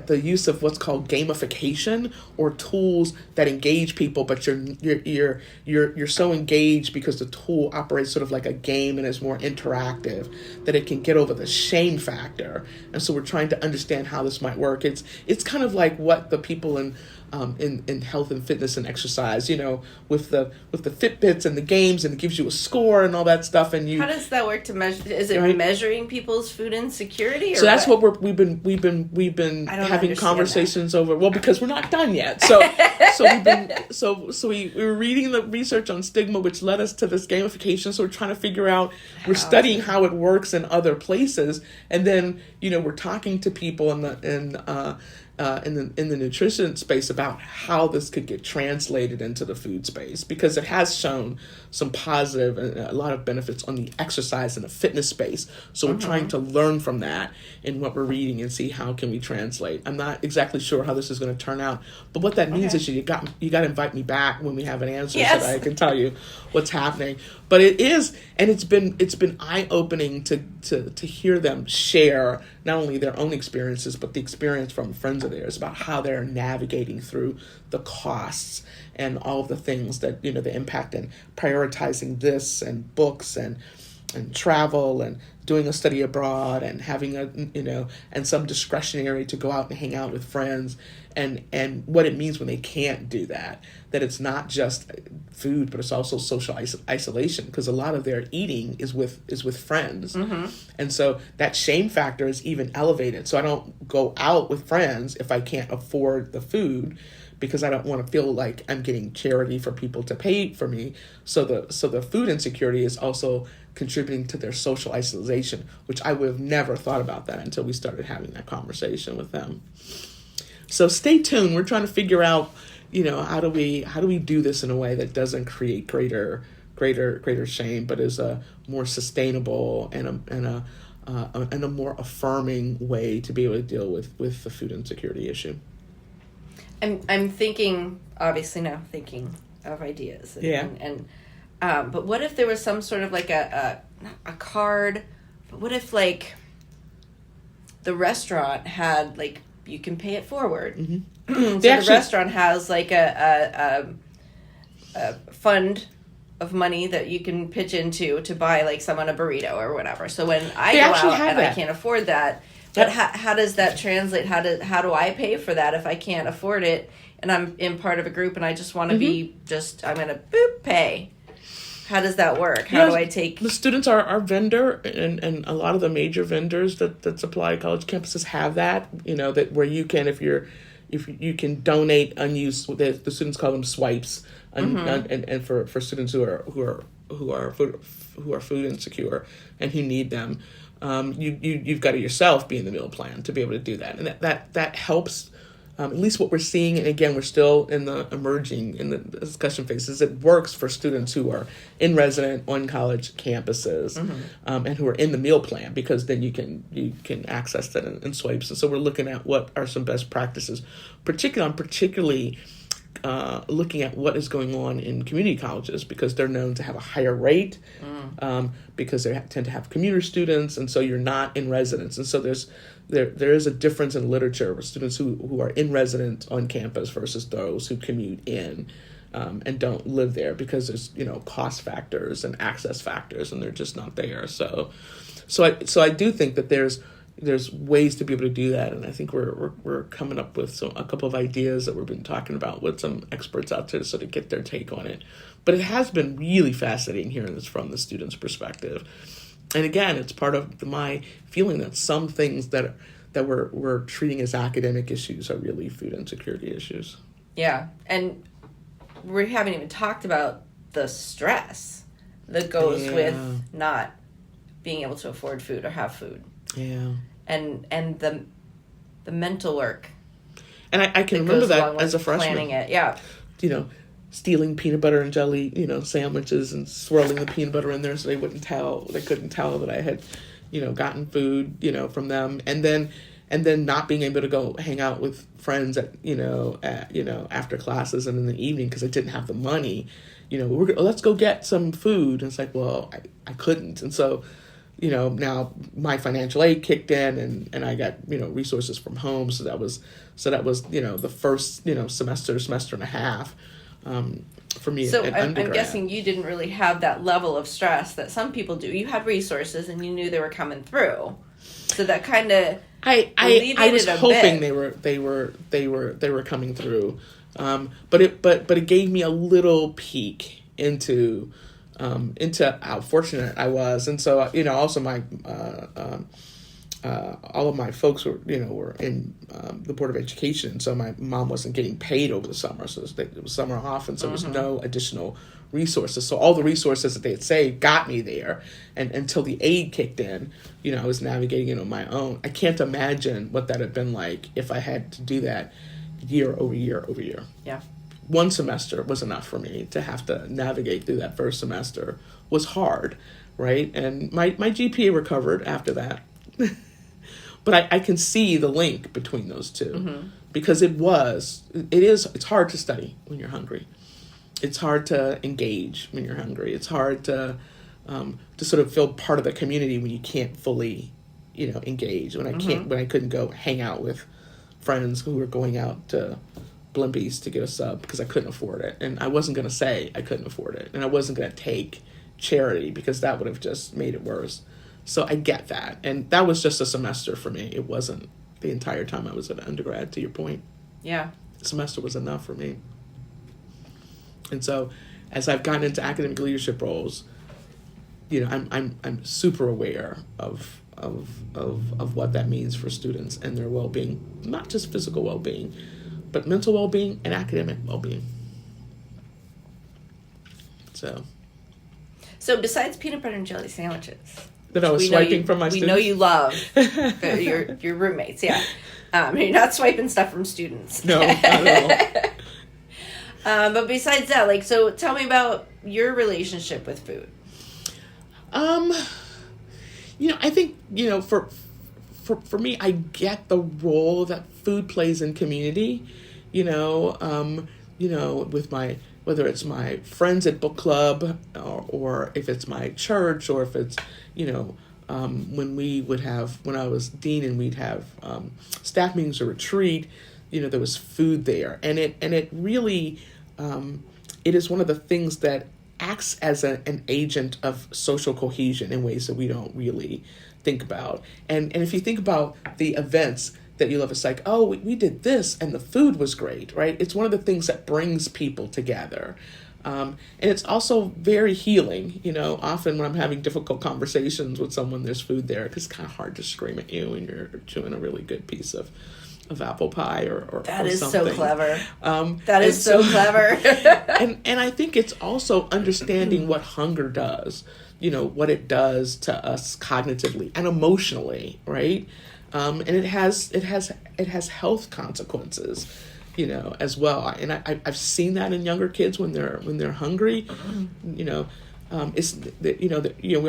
the use of what's called gamification, or tools that engage people, but you're so engaged because the tool operates sort of like a game and is more interactive, that it can get over the shame factor. And so we're trying to understand how this might work. It's kind of like what the people in in health and fitness and exercise, with the Fitbits and the games, and it gives you a score and all that stuff. And how does that work to measure? Is it right? Measuring people's food insecurity? Or so that's what we've been having conversations over. Well, because we're not done yet. So we were reading the research on stigma, which led us to this gamification. So we're trying to figure out. We're studying how it works in other places, and then we're talking to people in the nutrition space about how this could get translated into the food space, because it has shown some positive and a lot of benefits on the exercise and the fitness space. So we're trying to learn from that in what we're reading and see how can we translate. I'm not exactly sure how this is going to turn out, but what that means is you got to invite me back when we have an answer so that I can tell you what's happening. But it is, and it's been eye-opening to hear them share not only their own experiences, but the experience from friends of theirs about how they're navigating through the costs and all of the things that, the impact and prioritizing this and books and travel and doing a study abroad and having and some discretionary to go out and hang out with friends, and what it means when they can't do that it's not just food, but it's also social isolation, because a lot of their eating is with friends. And so that shame factor is even elevated. So I don't go out with friends if I can't afford the food, because I don't want to feel like I'm getting charity for people to pay for me. So the food insecurity is also contributing to their social isolation, which I would have never thought about that until we started having that conversation with them. So stay tuned. We're trying to figure out, how do we do this in a way that doesn't create greater shame, but is a more sustainable and a more affirming way to be able to deal with the food insecurity issue. I'm thinking, obviously now thinking of ideas. But what if there was some sort of like a card? But what if like the restaurant had like you can pay it forward? So the restaurant has like a fund of money that you can pitch into to buy like someone a burrito or whatever. So when I go out and I can't afford that, but how does that translate? How do I pay for that if I can't afford it and I'm in part of a group and I just want to be I'm going to pay? How does that work? How do I take... The students are our vendor, and a lot of the major vendors that supply college campuses have that, that where you can, if you can donate unused, the students call them swipes, and for students who are food insecure and who need them, you've got to yourself be in the meal plan to be able to do that, and that helps. At least what we're seeing, and again, we're still in the discussion phases. It works for students who are in resident on college campuses, and who are in the meal plan, because then you can access that in swipes. And so we're looking at what are some best practices, particularly looking at what is going on in community colleges, because they're known to have a higher rate, because they tend to have commuter students, and so you're not in residence, and so there is a difference in literature with students who are in residence on campus versus those who commute in and don't live there, because there's cost factors and access factors, and they're just not there. So I do think that there's ways to be able to do that, and I think we're coming up with a couple of ideas that we've been talking about with some experts out there to sort of get their take on it. But it has been really fascinating hearing this from the students' perspective. And again, it's part of my feeling that some things that we're treating as academic issues are really food insecurity issues. Yeah, and we haven't even talked about the stress that goes with not being able to afford food or have food. Yeah. And the mental work. And I can remember that as a freshman. Planning it, yeah. Stealing peanut butter and jelly, sandwiches and swirling the peanut butter in there so they couldn't tell that I had, gotten food, from them. And then not being able to go hang out with friends at after classes and in the evening because I didn't have the money. Let's go get some food. And it's like, well, I couldn't. And so, now my financial aid kicked in and I got, resources from home. So that was, the first, semester and a half, for me. So I'm guessing you didn't really have that level of stress that some people do. You had resources and you knew they were coming through. So that kind of I was hoping bit. they were coming through. But it gave me a little peek into how fortunate I was. And so, also my all of my folks were in the Board of Education. So my mom wasn't getting paid over the summer. So it was summer off. And so there was no additional resources. So all the resources that they had saved got me there. And until the aid kicked in, I was navigating it on my own. I can't imagine what that had been like if I had to do that year over year over year. Yeah. One semester was enough for me. To have to navigate through that first semester was hard, right? And my GPA recovered after that. But I can see the link between those two, because it's hard to study when you're hungry. It's hard to engage when you're hungry. It's hard to sort of feel part of the community when you can't fully, engage. When I couldn't go hang out with friends who were going out to Blimpies to get a sub because I couldn't afford it. And I wasn't going to say I couldn't afford it. And I wasn't going to take charity because that would have just made it worse. So I get that. And that was just a semester for me. It wasn't the entire time I was an undergrad, to your point. Yeah. The semester was enough for me. And so as I've gotten into academic leadership roles, I'm super aware of what that means for students and their well-being, not just physical well-being, but mental well-being and academic well-being. So besides peanut butter and jelly sandwiches that I was swiping from my students. We know you love your roommates, yeah. You're not swiping stuff from students. No, not at all. But besides that, so tell me about your relationship with food. I think, for me, I get the role that food plays in community, with whether it's my friends at book club or if it's my church or if it's, when I was dean and we'd have staff meetings or retreat, there was food there. And it really, it is one of the things that acts as an agent of social cohesion in ways that we don't really think about. And if you think about the events that you love, it's like, oh, we did this and the food was great, right? It's one of the things that brings people together. And it's also very healing. Often when I'm having difficult conversations with someone, there's food there because it's kind of hard to scream at you when you're chewing a really good piece of apple pie or that is something. So clever. That is so clever. and I think it's also understanding what hunger does, what it does to us cognitively and emotionally, right? And it has health consequences, as well. And I've seen that in younger kids when they're hungry, we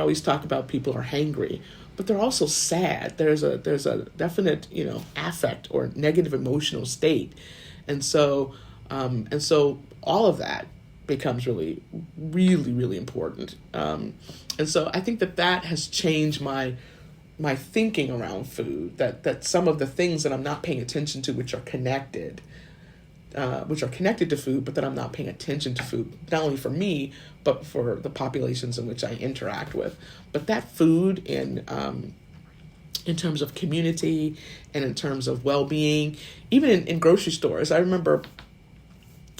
always talk about people are hangry, but they're also sad. There's a definite, affect or negative emotional state. And so all of that becomes really, really, really important. And so I think that has changed my thinking around food, that some of the things that I'm not paying attention to, which are connected to food, but that I'm not paying attention to food, not only for me, but for the populations in which I interact with. But that food in terms of community and in terms of well-being, even in grocery stores. I remember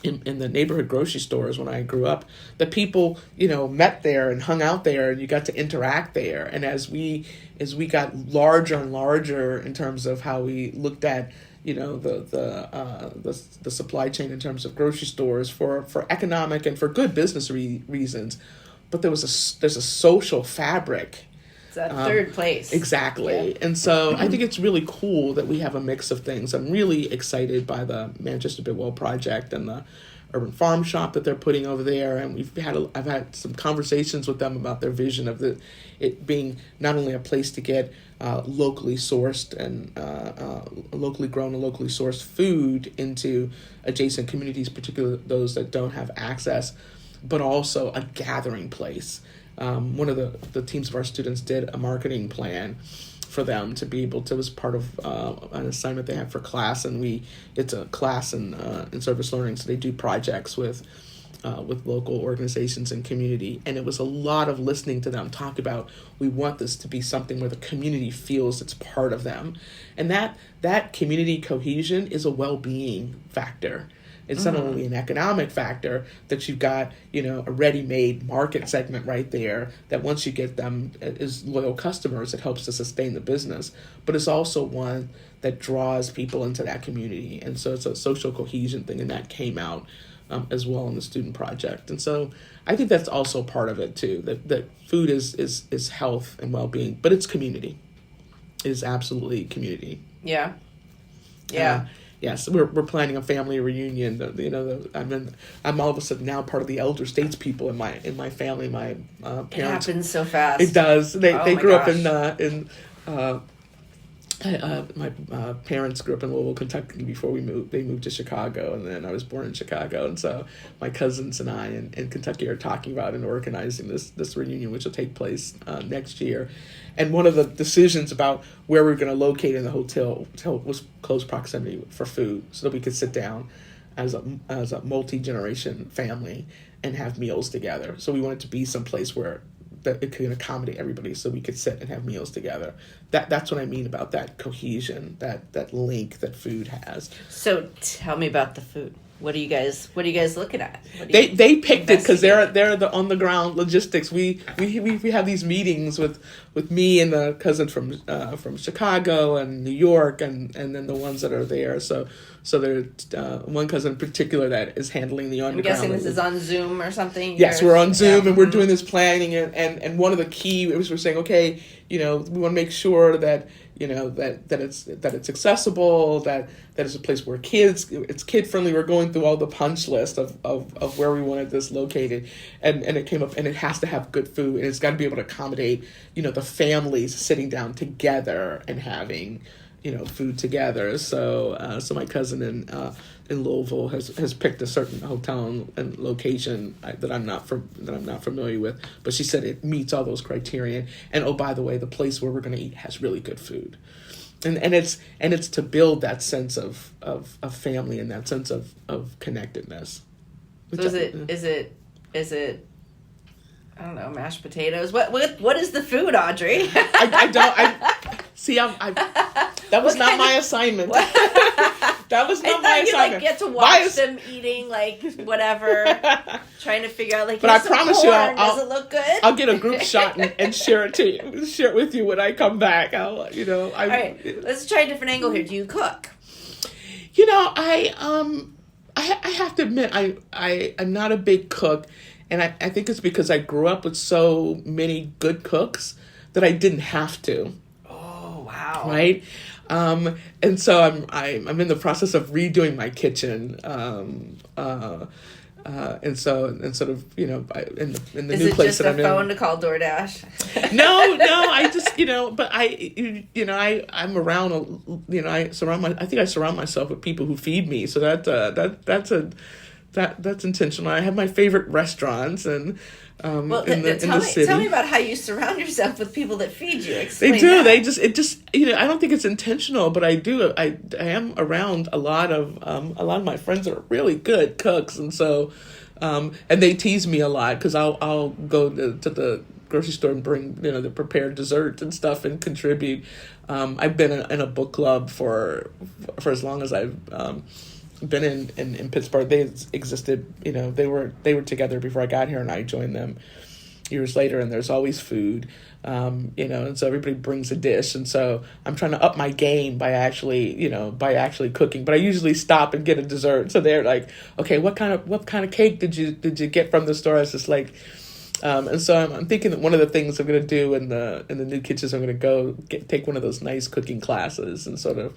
in the neighborhood grocery stores when I grew up, the people, met there and hung out there and you got to interact there. And as we got larger and larger in terms of how we looked at, the supply chain in terms of grocery stores for economic and for good business reasons, but there's a social fabric. It's that third place. Exactly. Yeah. And so I think it's really cool that we have a mix of things. I'm really excited by the Manchester Bidwell Project and the urban farm shop that they're putting over there. And I've had some conversations with them about their vision of it being not only a place to get locally sourced and locally grown and locally sourced food into adjacent communities, particularly those that don't have access, but also a gathering place. One of the teams of our students did a marketing plan for them to be able to, it was part of an assignment they had for class, and it's a class in service learning, so they do projects with local organizations and community, and it was a lot of listening to them talk about, we want this to be something where the community feels it's part of them, and that community cohesion is a well-being factor. It's not only an economic factor that you've got, a ready-made market segment right there that once you get them as loyal customers, it helps to sustain the business. But it's also one that draws people into that community. And so it's a social cohesion thing, and that came out as well in the student project. And so I think that's also part of it too, that food is health and well-being, but it's community. It is absolutely community. Yeah. Yes, we're planning a family reunion. I'm all of a sudden now part of the elder statespeople in my family. My parents. It happens so fast. It does. They grew up in my parents grew up in Louisville, Kentucky before we moved. They moved to Chicago, and then I was born in Chicago. And so my cousins and I in Kentucky are talking about and organizing this reunion, which will take place next year. And one of the decisions about where we're going to locate in the hotel was close proximity for food, so that we could sit down as a multi-generation family and have meals together. So we wanted to be someplace where that it could accommodate everybody, so we could sit and have meals together. That's what I mean about that cohesion, that link that food has. So tell me about the food. What are you guys looking at? They picked it because they're the on the ground logistics. We have these meetings with me and the cousin from Chicago and New York and then the ones that are there. So there's one cousin in particular that is handling the underground. I'm guessing this is on Zoom or something. Yes, we're on Zoom and we're doing this planning and one of the key was we're saying, okay, we want to make sure that that it's accessible, that it's a place where it's kid friendly. We're going through all the punch list of where we wanted this located, and it came up, and it has to have good food, and it's got to be able to accommodate the families sitting down together and having food together. So my cousin in Louisville has picked a certain hotel and location that I'm not familiar with, but she said it meets all those criteria. And oh, by the way, the place where we're going to eat has really good food, and it's to build that sense of family and that sense of connectedness. So is it I don't know, mashed potatoes? What is the food, Audrey? That was not my assignment. That was not my assignment. You get to watch them eating whatever, trying to figure out But I promise you, does it look good? I'll get a group shot and share it to you. Share it with you when I come back. All right, let's try a different angle here. Do you cook? I have to admit I'm not a big cook. And I think it's because I grew up with so many good cooks that I didn't have to. Oh, wow. Right? And so I'm in the process of redoing my kitchen. And sort of, in the new place that I'm in. Is it just a phone to call DoorDash? No, I just, but I'm around, I think I surround myself with people who feed me. So that's intentional. I have my favorite restaurants and in the city. Tell me about how you surround yourself with people that feed you. Explain they do. That. It just I don't think it's intentional, but I do. I am around a lot of my friends that are really good cooks, and so and they tease me a lot because I'll go to the grocery store and bring the prepared desserts and stuff and contribute. I've been in a book club for as long as I've been in Pittsburgh. They existed, they were together before I got here, and I joined them years later, and there's always food, and so everybody brings a dish, and so I'm trying to up my game by actually cooking, but I usually stop and get a dessert. So they're like, okay, what kind of cake did you get from the store? I was just like, and so I'm thinking that one of the things I'm going to do in the new kitchen is I'm going to take one of those nice cooking classes and sort of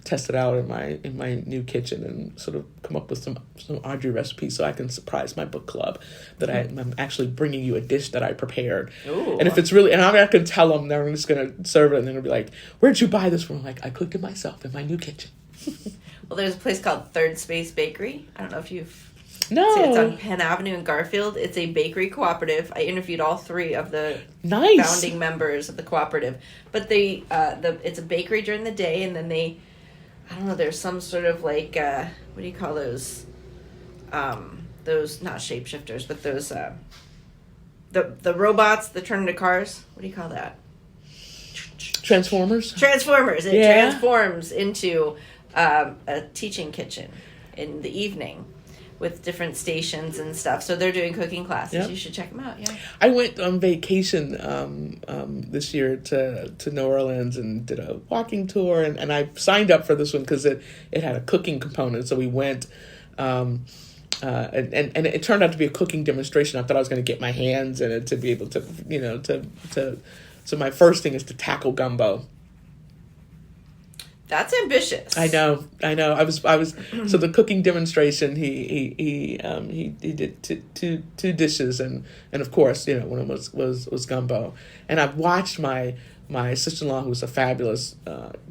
test it out in my new kitchen and sort of come up with some Audrey recipes so I can surprise my book club that I'm actually bringing you a dish that I prepared. Ooh. And if it's really, and I'm not going to tell them, they're just going to serve it, and they're going to be like, where'd you buy this from? I'm like, I cooked it myself in my new kitchen. Well, there's a place called Third Space Bakery. I don't know if you've... No. It's on Penn Avenue in Garfield. It's a bakery cooperative. I interviewed all 3 of the founding members of the cooperative. But it's a bakery during the day, and then there's some sort of what do you call those? Those, not shapeshifters, but those, the robots that turn into cars. What do you call that? Transformers? Transformers. It transforms into a teaching kitchen in the evening with different stations and stuff. So they're doing cooking classes. Yep. You should check them out. Yeah. I went on vacation this year to New Orleans and did a walking tour, and I signed up for this one because it had a cooking component. So we went, and it turned out to be a cooking demonstration. I thought I was going to get my hands in it to be able to. So my first thing is to tackle gumbo. That's ambitious. I know. I was. So the cooking demonstration, he did two dishes, and of course, one of them was gumbo. And I've watched my sister-in-law, who's a fabulous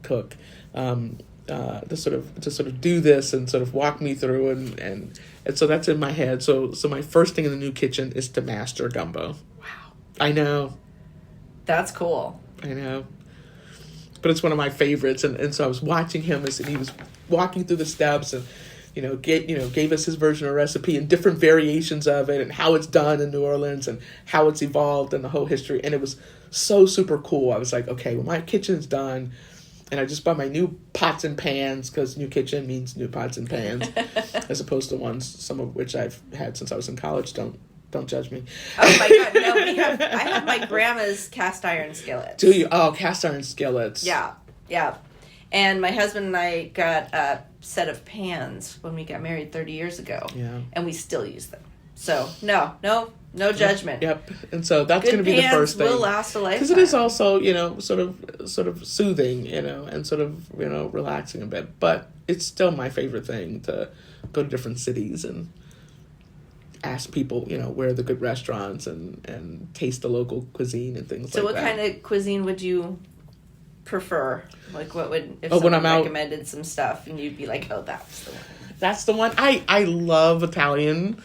cook, to sort of do this and sort of walk me through, and so that's in my head. So my first thing in the new kitchen is to master gumbo. Wow. I know. That's cool. I know. But it's one of my favorites, and so I was watching him and he was walking through the steps, and gave us his version of the recipe and different variations of it, and how it's done in New Orleans and how it's evolved and the whole history, and it was so super cool. I was like, okay, well, my kitchen's done, and I just bought my new pots and pans, because new kitchen means new pots and pans, as opposed to ones, some of which I've had since I was in college. Don't judge me. Oh my God, no, I have my grandma's cast iron skillets. Do you? Oh, cast iron skillets. Yeah. And my husband and I got a set of pans when we got married 30 years ago. Yeah. And we still use them. So, no judgment. Yep. And so that's going to be the first thing. Will last a lifetime. Because it is also, sort of soothing, and sort of, relaxing a bit. But it's still my favorite thing to go to different cities and ask people, where are the good restaurants and taste the local cuisine and things like that. So what kind of cuisine would you prefer? Like what would, if when someone I'm out, recommended some stuff and you'd be like, oh, that's the one. That's the one. I love Italian.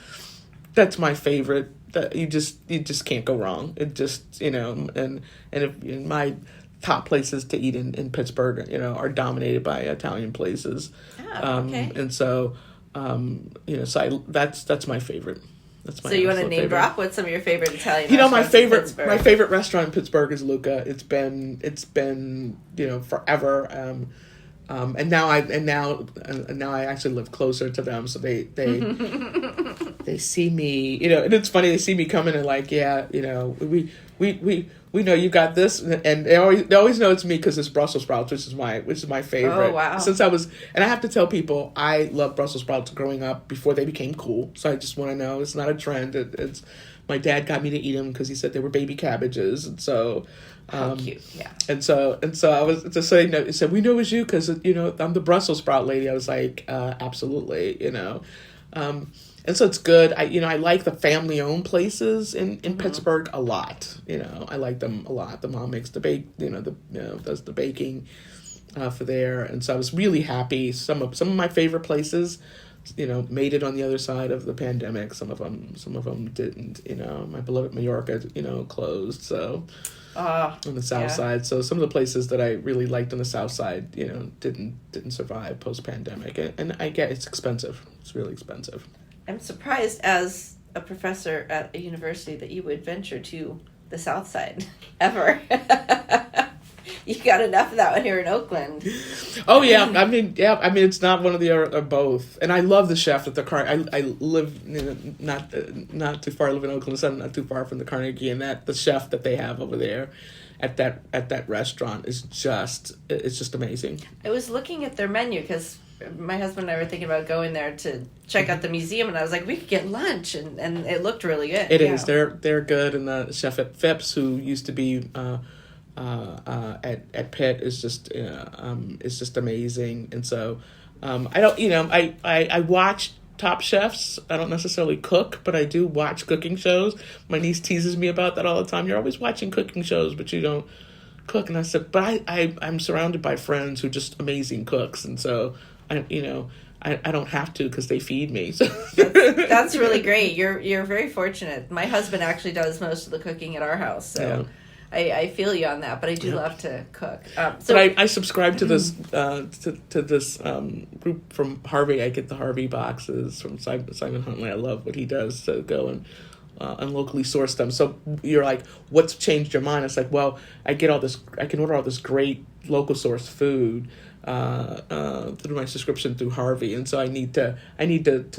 That's my favorite. That you just can't go wrong. It just, and if in my top places to eat in Pittsburgh, are dominated by Italian places. Oh, okay. And so, so that's my favorite. That's my. So you want to absolute name favorite. drop? What's some of your favorite Italian restaurants my favorite restaurant in Pittsburgh is Luca. It's been forever. And now I actually live closer to them, so they they see me, and it's funny, they see me coming and like, yeah, we know you got this, and they always know it's me because it's Brussels sprouts, which is my favorite. Oh, wow. And I have to tell people I love Brussels sprouts growing up before they became cool. So I just want to know it's not a trend. It's my dad got me to eat them because he said they were baby cabbages, and so. How cute, yeah. And so I was just saying, he said, we know it was you because, I'm the Brussels sprout lady. I was like, absolutely, and so it's good. I like the family-owned places in Pittsburgh a lot. I like them a lot. The mom makes the does the baking for there. And so I was really happy. Some of my favorite places, made it on the other side of the pandemic. Some of them didn't. My beloved Mallorca, closed. So. On the south side. So some of the places that I really liked on the south side, didn't survive post-pandemic. And I get it's expensive. It's really expensive. I'm surprised as a professor at a university that you would venture to the south side ever. You got enough of that when you're in Oakland. Oh yeah, I mean it's not one of the other, or both. And I love the chef at the I live not too far. I live in Oakland, so I'm not too far from the Carnegie, and the chef that they have over there at that restaurant is just amazing. I was looking at their menu because my husband and I were thinking about going there to check out the museum, and I was like, we could get lunch, and it looked really good. It is. They're good, and the chef at Phipps, who used to be at Pitt, is just amazing. And so I don't I watch Top Chefs. I don't necessarily cook, but I do watch cooking shows. My niece teases me about that all the time. You're always watching cooking shows, but you don't cook. And I said, but I'm surrounded by friends who are just amazing cooks, and so I don't have to because they feed me. So. That's really great. You're very fortunate. My husband actually does most of the cooking at our house, so. Yeah. I feel you on that, but I do love to cook. But I subscribe to this to this group from Harvey. I get the Harvey boxes from Simon Huntley. I love what he does to go and locally source them. So you're like, what's changed your mind? It's like, well, I can order all this great local source food, through my subscription through Harvey, and so I need to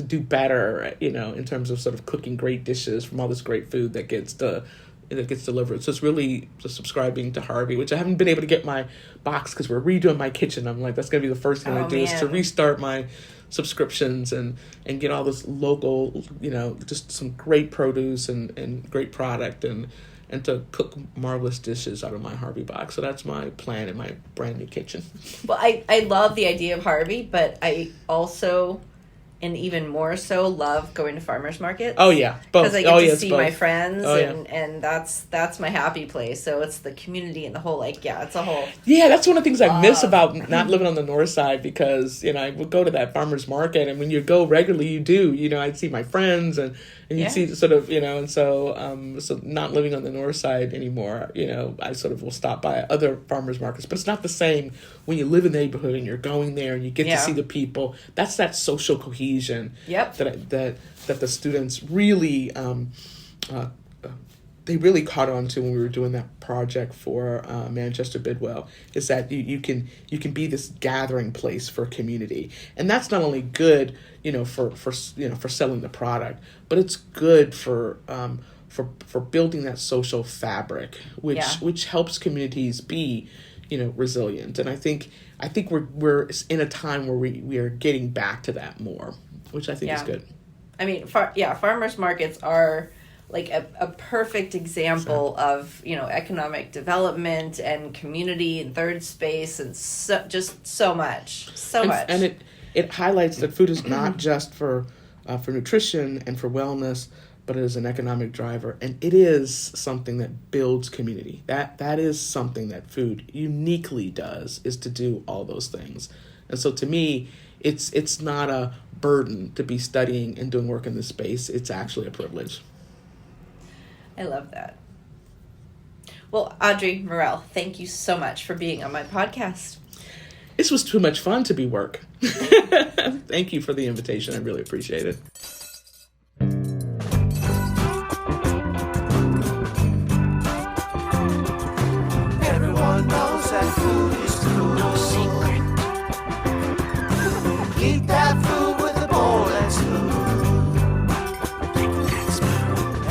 do better, in terms of sort of cooking great dishes from all this great food that gets delivered. So it's really just subscribing to Harvey, which I haven't been able to get my box because we're redoing my kitchen. I'm like, that's gonna be the first thing I do is to restart my subscriptions and get all this local, just some great produce and great product and to cook marvelous dishes out of my Harvey box. So that's my plan in my brand new kitchen. Well, I love the idea of Harvey, but I also, and even more so, love going to farmers markets. Oh yeah, both. Because I get to see both. my friends, yeah. and that's my happy place. So it's the community and the whole, it's a whole. Yeah, that's one of the things I miss about not living on the north side, because I would go to that farmers market, and when you go regularly, you do. I'd see my friends and you'd see sort of and so not living on the north side anymore. I sort of will stop by other farmers markets, but it's not the same when you live in the neighborhood and you're going there and you get to see the people. That's that social cohesion. Yep. That the students really they really caught on to when we were doing that project for Manchester Bidwell, is that you can be this gathering place for a community, and that's not only good for selling the product, but it's good for building that social fabric, which helps communities be resilient. And I think we're in a time where we are getting back to that more, which I think is good. I mean, farmers markets are like a perfect example of economic development and community and third space, and so much. And it highlights that food is not just for nutrition and for wellness, but it is an economic driver, and it is something that builds community. That is something that food uniquely does, is to do all those things. And so to me, it's not a burden to be studying and doing work in this space. It's actually a privilege. I love that. Well, Audrey Murrell, thank you so much for being on my podcast. This was too much fun to be work. Thank you for the invitation. I really appreciate it. Everyone knows that food is cool. No secret. Eat that food with a bowl and spoon.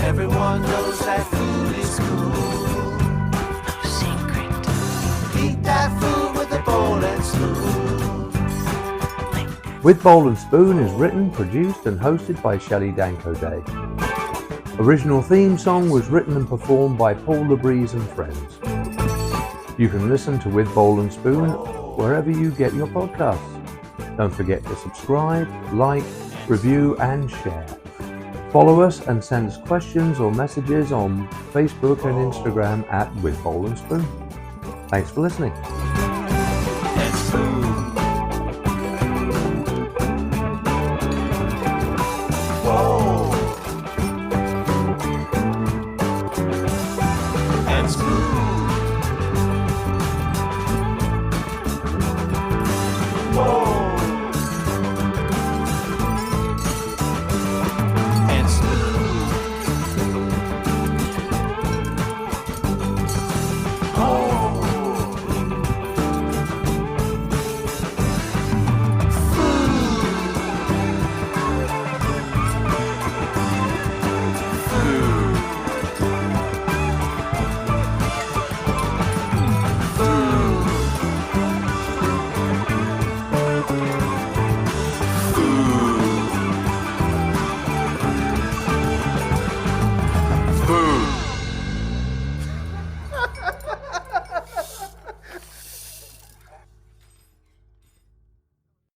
Everyone knows that food is cool. No secret. Eat that food with a bowl and spoon. With Bowl and Spoon is written, produced and hosted by Shelley Danko Day. Original theme song was written and performed by Paul LeBreeze and friends. You can listen to With Bowl and Spoon wherever you get your podcasts. Don't forget to subscribe, like, review and share. Follow us and send us questions or messages on Facebook and Instagram at With Bowl and Spoon. Thanks for listening.